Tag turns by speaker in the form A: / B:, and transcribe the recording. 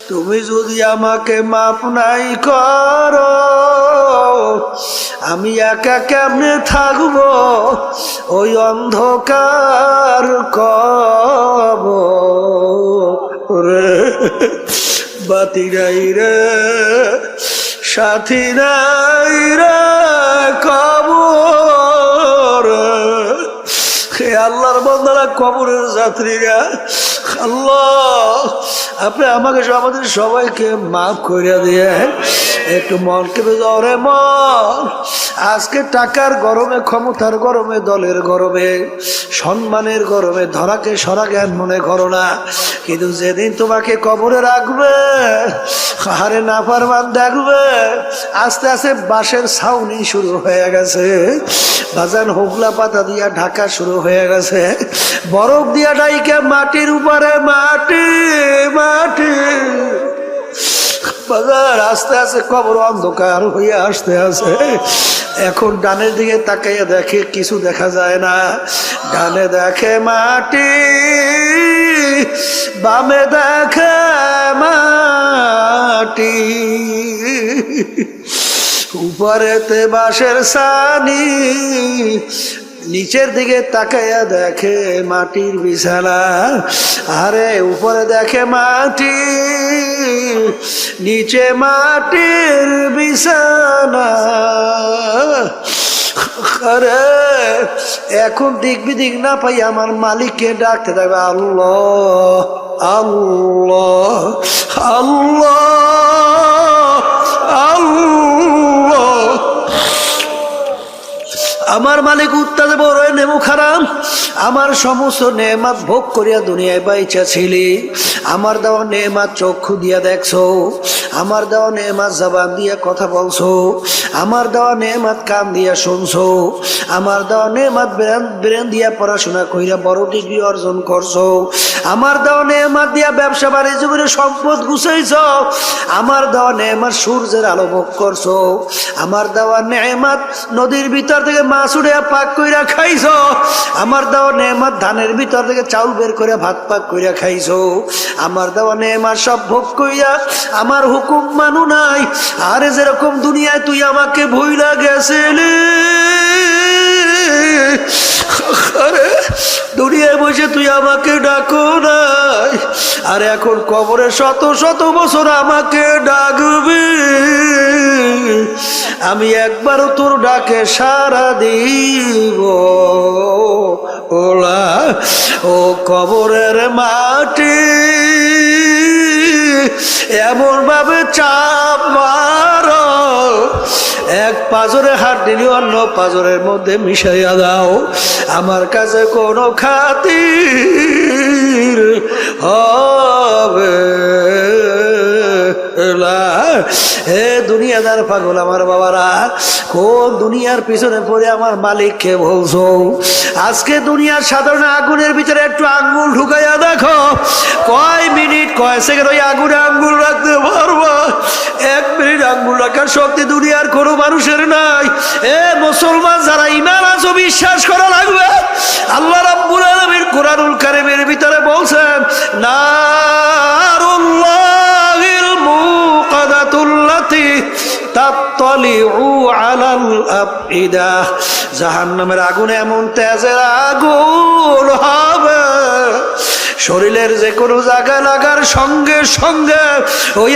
A: তুমি যদি আমাকে মাফ নাই করো আমি একা কেমনে থাকবো ওই অন্ধকার কবরে। বাতি নাই রে সাথী নাই রে কবর। হে আল্লাহর বান্দারা, কবরের যাত্রীরা, আল্লাহ আপনি আমাকে আমাদের সবাইকে মাফ করে দিয়ে একটু মনকে রে মন। আজকে টাকার গরমে, ক্ষমতার গরমে, দলের গরমে, সম্মানের গরমে ধরাকে সরা জ্ঞান মনে করো না, কিন্তু যেদিন তোমাকে কবরে রাখবে হারে নাফরমান দেখবে আস্তে আস্তে বাঁশের ছাউনি শুরু হয়ে গেছে, বাজান হোগলা পাতা দিয়া ঢাকা শুরু হয়ে গেছে, বরফ দিয়া ডাইকে মাটির উপরে মাটি মাটি। বাজার আস্তে আস্তে কবর অন্ধকার হয়ে আসতে আসে। এখন ডানের দিকে তাকাইয়া দেখে কিছু দেখা যায় না, ডানে দেখে মাটি, বামে দেখে মাটি, উপরেতে বাঁশের ছানি, নিচের দিকে তাকাইয়া দেখে মাটির বিছানা। আরে উপরে দেখে মাটি, নিচে মাটির বিছানা। আরে এখন দিক বিদিক না পাই আমার মালিককে ডাকতে থাকবে, আল্লাহ আল্লাহ আল্লাহ আল্লাহ। আমার মালিক উত্তাদে বড় নেমু খারাম, আমার সমস্ত নেমাত ভোগ করিয়া দুনিয়ায় বাইচা ছিলি, আমার দেওয়া নেমাত চক্ষু দিয়া দেখছো, আমার দেওয়া নেমাত জবান দিয়া কথা বলছো, আমার দেওয়া নেমাত কান দিয়া শুনছো, আমার দেওয়া নেমাত ব্রেন দিয়া পড়াশোনা কইরা বড় ডিগ্রি অর্জন করছো, আমার দেওয়া নেমাত দিয়া ব্যবসা বাণিজ্য করে সম্পদ গুছাইছ, আমার দেওয়া নেমাত সূর্যের আলো ভোগ করছো, আমার দেওয়া নেমাত নদীর ভিতর থেকে মাছ উড়ে পাক কইরা খাইছো, আমার দেওয়া নেমাত ধানের ভিতর থেকে চাউল বের করে ভাত পাক কইরা খাইছো, আমার দেওয়া নেমাত সব ভোগ কইরা আমার হুকুম মানু নাই। আরে যেরকম দুনিয়ায় তুই আমাকে ভুইলা গেছিলি, আরে দুনিয়ায় বসে তুই আমাকে ডাকো নাই, আর এখন কবরে শত শত বছর আমাকে ডাকবি, আমি একবারও তোর ডাকে সাড়া দিব ওলা। ও কবরের মাটি এমন ভাবে চাপ মারো, এক পাজরে হাত দিলি অন্য পাজরের মধ্যে মিশাইয়া দাও, আমার কাছে কোনো খাতির হবে না। হে দুনিয়াদার পাগল আমার বাবারা, কোন দুনিয়ার পিছনে পড়ে আমার মালিককে বলছো? আজকে দুনিয়ার সাধারণ আগুনের ভিতরে একটু আঙ্গুল ঢুকাইয়া দেখো, কয় মিনিট কয় সেকেন্ড ওই আগুনে আঙ্গুল রাখতে পারবো? 1 মিনিট আঙ্গুল রাখার শক্তি দুনিয়ার কোনো মানুষের নাই। এ মুসলমান যারা ঈমান আছো বিশ্বাস করা লাগবে, আল্লাহ রাব্বুল আলামিন কুরআনুল কারীমের ভিতরে বলছেন, নারুল্লাহিল মুকাদাতুল্লাতী তাত্তালিউ আলাল আফইদা, জাহান্নামের আগুন এমন তেজের আগুন হবে শরীরের যে কোনো জায়গায় লাগার সঙ্গে সঙ্গে ওই